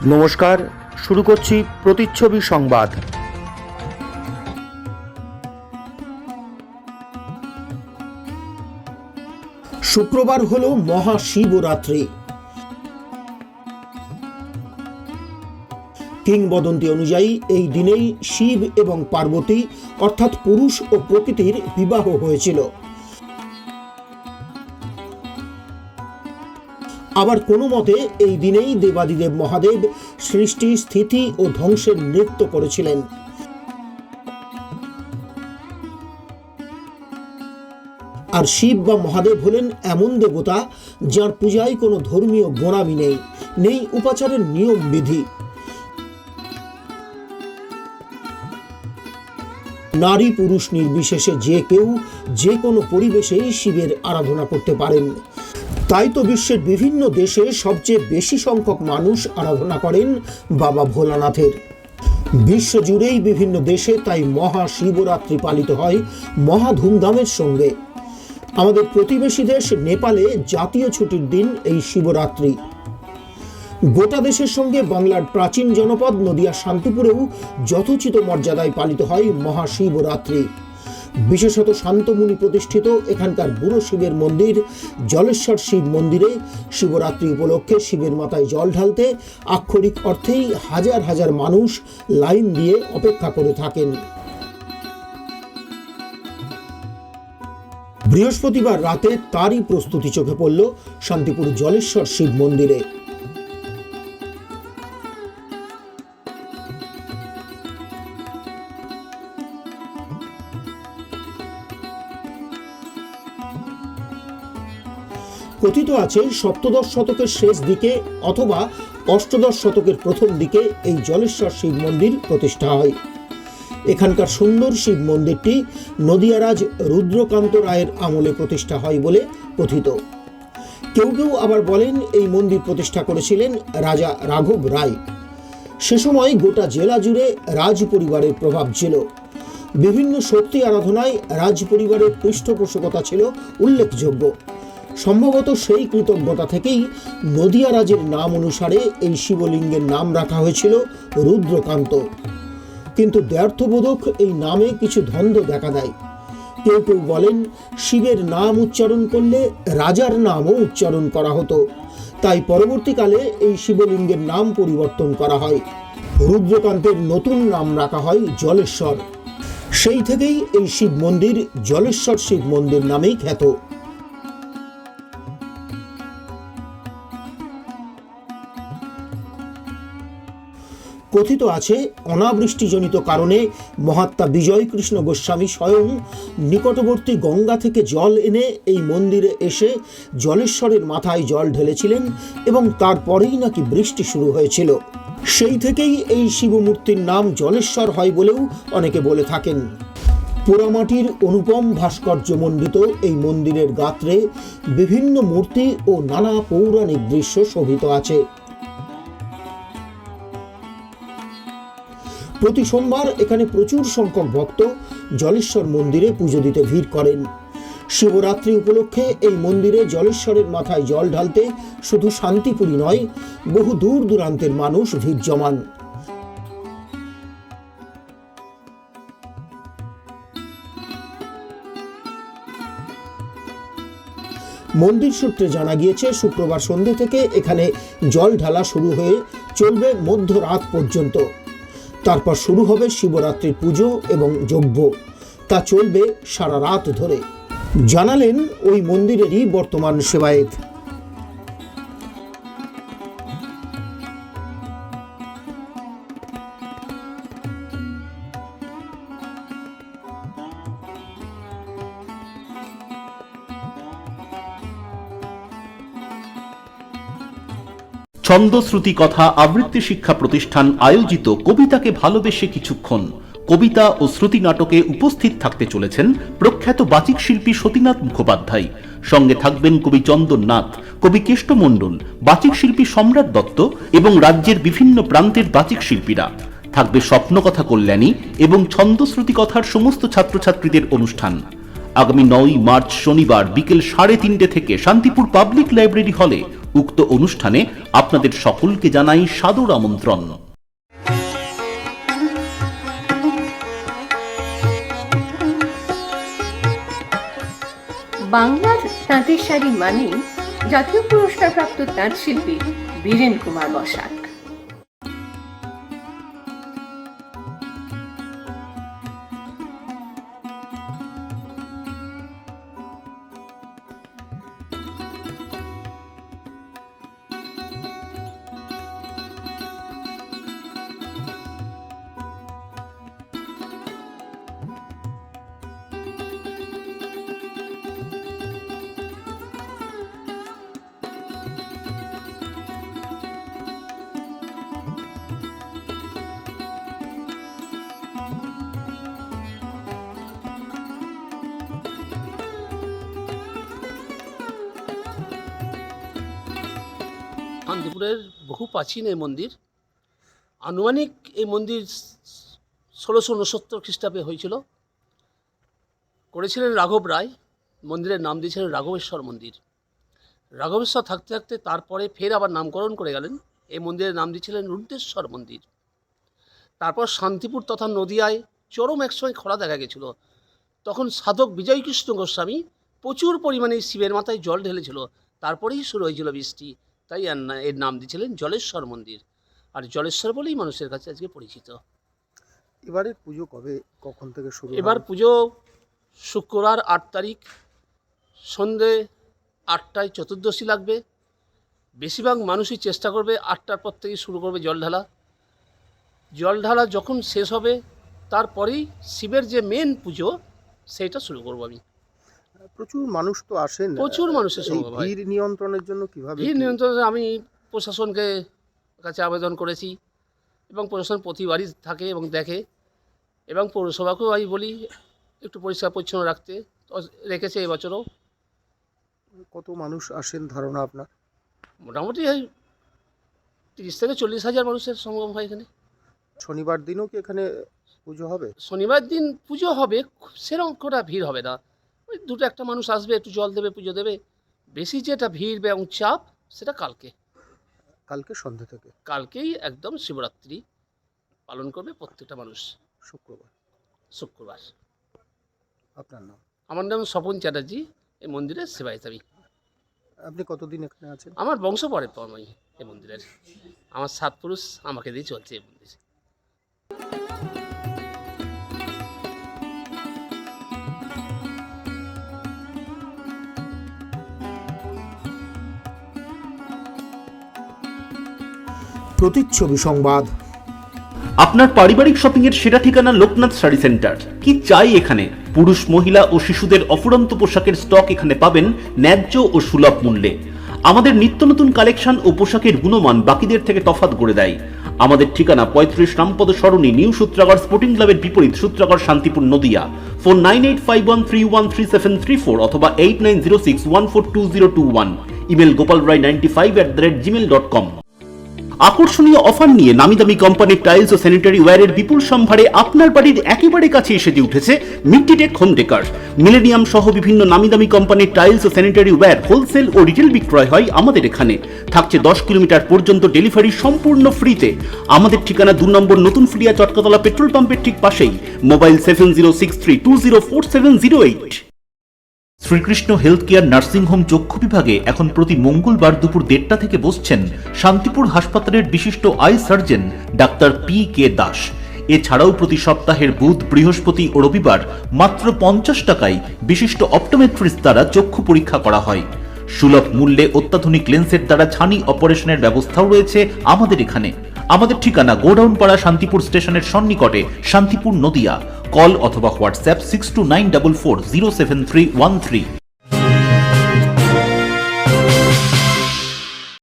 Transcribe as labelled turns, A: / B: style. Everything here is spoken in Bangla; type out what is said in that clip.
A: নমস্কার, শুরু করছি প্রতিচ্ছবি সংবাদ।
B: শুক্রবার হলো মহাশিবরাত্রি। কিংবদন্তি অনুযায়ী এই দিনেই শিব এবং পার্বতী অর্থাৎ পুরুষ ও প্রকৃতির বিবাহ হয়েছিল। আবার কোনো মতে এই দিনেই দেবাদিদেব মহাদেব সৃষ্টি, স্থিতি ও ধ্বংসের নৃত্য করেছিলেন। আর শিব বা মহাদেব হলেন এমন দেবতা যার পূজায় কোনো ধর্মীয় গোঁড়ামি নেই উপাচারের নিয়ম বিধি। নারী পুরুষ নির্বিশেষে যে কেউ যে কোনো পরিবেশেই শিবের আরাধনা করতে পারেন। তাই তো বিশ্বের বিভিন্ন দেশে সবচেয়ে বেশি সংখ্যক মানুষ আরাধনা করেন বাবা ভোলানাথের। বিশ্বজুড়েই বিভিন্ন দেশে তাই মহাশিবরাত্রি পালিত হয় মহা ধুমধামের সঙ্গে। আমাদের প্রতিবেশী দেশ নেপালে জাতীয় ছুটির দিন এই শিবরাত্রি। গোটা দেশের সঙ্গে বাংলার প্রাচীন জনপদ নদিয়া শান্তিপুরেও যথোচিত মর্যাদায় পালিত হয় মহাশিবরাত্রি। বিশেষত শান্তমুনি প্রতিষ্ঠিত এখানকার বুড়ো শিবের মন্দির জলেশ্বর শিব মন্দিরে শিবরাত্রি উপলক্ষে শিবের মাথায় জল ঢালতে আক্ষরিক অর্থেই হাজার হাজার মানুষ লাইন দিয়ে অপেক্ষা করে থাকেন। বৃহস্পতিবার রাতে তারই প্রস্তুতি চোখে পড়ল শান্তিপুর জলেশ্বর শিব মন্দিরে। কথিত আছে সপ্তদশ শতকের শেষ দিকে অথবা অষ্টদশ শতকের প্রথম দিকে এই জলেশ্বর শিব মন্দির প্রতিষ্ঠা হয়। এখানকার সুন্দর শিব মন্দিরটি নদিয়ারাজ রুদ্রকান্ত রায়ের আমলে প্রতিষ্ঠা হয় বলে কথিত। কেউ কেউ আবার বলেন এই মন্দির প্রতিষ্ঠা করেছিলেন রাজা রাঘব রায়। সে সময় গোটা জেলা জুড়ে রাজ পরিবারের প্রভাব ছিল। বিভিন্ন শক্তি আরাধনায় রাজ পরিবারের পৃষ্ঠপোষকতা ছিল উল্লেখযোগ্য। সম্ভবত সেই কৃতজ্ঞতা থেকেই নদিয়া রাজের নাম অনুসারে এই শিবলিঙ্গের নাম রাখা হয়েছিল রুদ্রকান্ত। কিন্তু দ্ব্যর্থবোধক এই নামে কিছু দ্বন্দ্ব দেখা দেয়। কেউ কেউ বলেন শিবের নাম উচ্চারণ করলে রাজার নামও উচ্চারণ করা হতো, তাই পরবর্তীকালে এই শিবলিঙ্গের নাম পরিবর্তন করা হয়। রুদ্রকান্তের নতুন নাম রাখা হয় জলেশ্বর। সেই থেকেই এই শিব মন্দির জলেশ্বর শিব মন্দির নামেই খ্যাত। কথিত আছে অনাবৃষ্টিজনিত কারণে মহাত্মা বিজয় কৃষ্ণ গোস্বামী স্বয়ং নিকটবর্তী গঙ্গা থেকে জল এনে এই মন্দিরে এসে জলেশ্বরের মাথায় জল ঢেলেছিলেন এবং তারপরেই নাকি বৃষ্টি শুরু হয়েছিল। সেই থেকেই এই শিবমূর্তির নাম জলেশ্বর হয় বলেও অনেকে বলে থাকেন। পোড়ামাটির অনুপম ভাস্কর্যমণ্ডিত এই মন্দিরের গাত্রে বিভিন্ন মূর্তি ও নানা পৌরাণিক দৃশ্য শোভিত আছে। প্রতি সোমবার এখানে প্রচুর সংখ্যক ভক্ত জলেশ্বর মন্দিরে পুজো দিতে ভিড় করেন। শিবরাত্রি উপলক্ষে এই মন্দিরে জলেশ্বরের মাথায় জল ঢালতে শুধু শান্তিপুরী নয়, বহু দূর দূরান্তের মানুষ ভিড় জমান। মন্দির সূত্রে জানা গিয়েছে শুক্রবার সন্ধ্যে থেকে এখানে জল ঢালা শুরু হয়ে চলবে মধ্যরাত পর্যন্ত। তারপর শুরু হবে শিবরাত্রির পুজো এবং যজ্ঞ। তা চলবে সারা রাত ধরে, জানালেন ওই মন্দিরেরই বর্তমান সেবায়েত।
C: ছন্দশ্রুতি কথা আবৃত্তি শিক্ষা প্রতিষ্ঠান আয়োজিত কবিতাকে ভালোবেসে কিছুক্ষণ কবিতা ও শ্রুতি নাটকে উপস্থিত থাকতে চলেছেন প্রখ্যাত বাচিক শিল্পী সতীনাথ মুখোপাধ্যায়। সঙ্গে থাকবেন কবি চন্দন নাথ, কবি কেষ্ট মণ্ডল, বাচিক শিল্পী সম্রাট দত্ত এবং রাজ্যের বিভিন্ন প্রান্তের বাচিক শিল্পীরা। থাকবে স্বপ্নকথা কল্যাণী এবং ছন্দশ্রুতি কথার সমস্ত ছাত্রছাত্রীদের অনুষ্ঠান। আগামী 9 মার্চ শনিবার বিকেল 3:30 থেকে শান্তিপুর পাবলিক লাইব্রেরি হলে উক্ত অনুষ্ঠানে আপনাদের সকলকে জানাই সাদর আমন্ত্রণ।
D: বাংলার তাঁতের শাড়ি মানেই জাতীয় পুরস্কারপ্রাপ্ত তাঁত শিল্পী বীরেন কুমার বসাক।
E: শান্তিপুরের বহু প্রাচীন এই মন্দির। আনুমানিক এই মন্দির 1669 খ্রিস্টাব্দে হয়েছিল। করেছিলেন রাঘব রায়। মন্দিরের নাম দিয়েছিলেন রাঘবেশ্বর মন্দির। রাঘবেশ্বর থাকতে থাকতে তারপরে ফের আবার নামকরণ করে গেলেন। এই মন্দিরের নাম দিয়েছিলেন রুদ্রেশ্বর মন্দির। তারপর শান্তিপুর তথা নদিয়ায় চরম একসময় খরা দেখা গেছিল। তখন সাধক বিজয়কৃষ্ণ গোস্বামী প্রচুর পরিমাণে শিবের মাথায় জল ঢেলেছিল। তারপরেই শুরু হয়েছিল বৃষ্টি। তাই এর নাম দিয়েছিলেন জলেশ্বর মন্দির। আর জলেশ্বর বলেই মানুষের কাছে আজকে পরিচিত।
F: এবারে পুজো কখন থেকে শুরু?
E: এবার পুজো শুক্রবার 8 তারিখ সন্ধে 8টায় চতুর্দশী লাগবে। বেশিরভাগ মানুষই চেষ্টা করবে 8টার পর থেকে শুরু করবে জল ঢালা। জল ঢালা যখন শেষ হবে তারপরেই শিবের যে মেন পুজো সেইটা শুরু করবো আমি।
F: প্রচুর মানুষ তো আসেন,
E: প্রচুর মানুষের সমাগম হয়।
F: ভিড় নিয়ন্ত্রণের জন্য কিভাবে?
E: ভিড় নিয়ন্ত্রণে আমি প্রশাসনকে কাছে আবেদন করেছি এবং প্রশাসন প্রতিবারই থাকে এবং দেখে, এবং পৌরসভাকেও আমি বলি একটু পরিষ্কার পরিচ্ছন্ন রাখতে, রেখেছে এবছরও।
F: কত মানুষ আসেন ধারণা আপনার?
E: মোটামুটি 30 থেকে 40 হাজার মানুষের সমাগম হয় এখানে।
F: শনিবার দিনও কি এখানে পুজো হবে?
E: শনিবার দিন পুজো হবে, সেরকম কটা ভিড় হবে না। ওই 2-1 মানুষ আসবে, একটু জল দেবে, পুজো দেবে। বেশি যেটা ভিড় এবং চাপ সেটা
F: কালকে সন্ধ্যা থেকে।
E: কালকেই একদম শিবরাত্রি পালন করবে প্রত্যেকটা মানুষ। শুক্রবার।
F: আপনার নাম?
E: আমার নাম স্বপন চ্যাটার্জি। এই মন্দিরের সেবায়িত আমি।
F: আপনি কতদিন এখানে আছেন?
E: আমার বংশ পরে আমি এই মন্দিরের। আমার 7 পুরুষ আমাকে দিয়ে চলছে এই মন্দির।
B: প্রতিচ্ছবি সংবাদ।
C: আপনার পারিবারিক শপিং এর সেরা ঠিকানা লোকনাথ শাড়ি সেন্টার। কি চাই এখানে? পুরুষ, মহিলা ও শিশুদের অফুরন্ত পোশাকের স্টক এখানে পাবেন ন্যায্য ও সুলভ মূল্যে। আমাদের নিত্য নতুন কালেকশন ও পোশাকের গুণমান বাকিদের থেকে তফাৎ করে দেয়। আমাদের ঠিকানা 35 রামপদ সরণি, নিউ সূত্রাগড় স্পোর্টিং ক্লাবের বিপরীত, সূত্রাগড়, শান্তিপুর, নদিয়া। ফোন 9851313734 অথবা 8906142021। Email gopalrai95@gmail.com। আকর্ষণীয় অফার নিয়ে নামি দামি কোম্পানির টাইলস ও স্যানিটারি ওয়্যারের বিপুল সম্ভারে আপনার বাড়ির একেবারে কাছে এসে উঠেছে মিট্টিটেক হোম ডেকার। মিলেনিয়াম সহ বিভিন্ন নামি দামি কোম্পানির টাইলস ও স্যানিটারি ওয়্যার হোলসেল ও রিটেল বিক্রয় হয় আমাদের এখানে। থাকছে 10 কিলোমিটার পর্যন্ত ডেলিভারি সম্পূর্ণ ফ্রিতে। আমাদের ঠিকানা 2 নম্বর নতুন ফ্রিয়া চটকাতলা পেট্রোল পাম্পের ঠিক পাশেই। Mobile 7063204708। Shrikrishna health care nursing home চক্ষু বিভাগে এখন প্রতি মঙ্গলবার দুপুর 1:30 থেকে বসছেন শান্তিপুর হাসপাতালের বিশিষ্ট I surgeon doctor P.K. Das. এছাড়াও প্রতি সপ্তাহের বুধ, বৃহস্পতি ও রবিবার মাত্র 50 টাকায় বিশিষ্ট অপটোমেট্রিস্ট দ্বারা চক্ষু পরীক্ষা করা হয়। সুলভ মূল্যে অত্যাধুনিক লেন্সের দ্বারা ছানি অপারেশনের ব্যবস্থাও রয়েছে আমাদের এখানে। আমাদের ঠিকানা গোডাউন পাড়া, শান্তিপুর স্টেশনের সন্নিকটে, শান্তিপুর, নদিয়া। কল অথবা হোয়াটসঅ্যাপ 6294407313।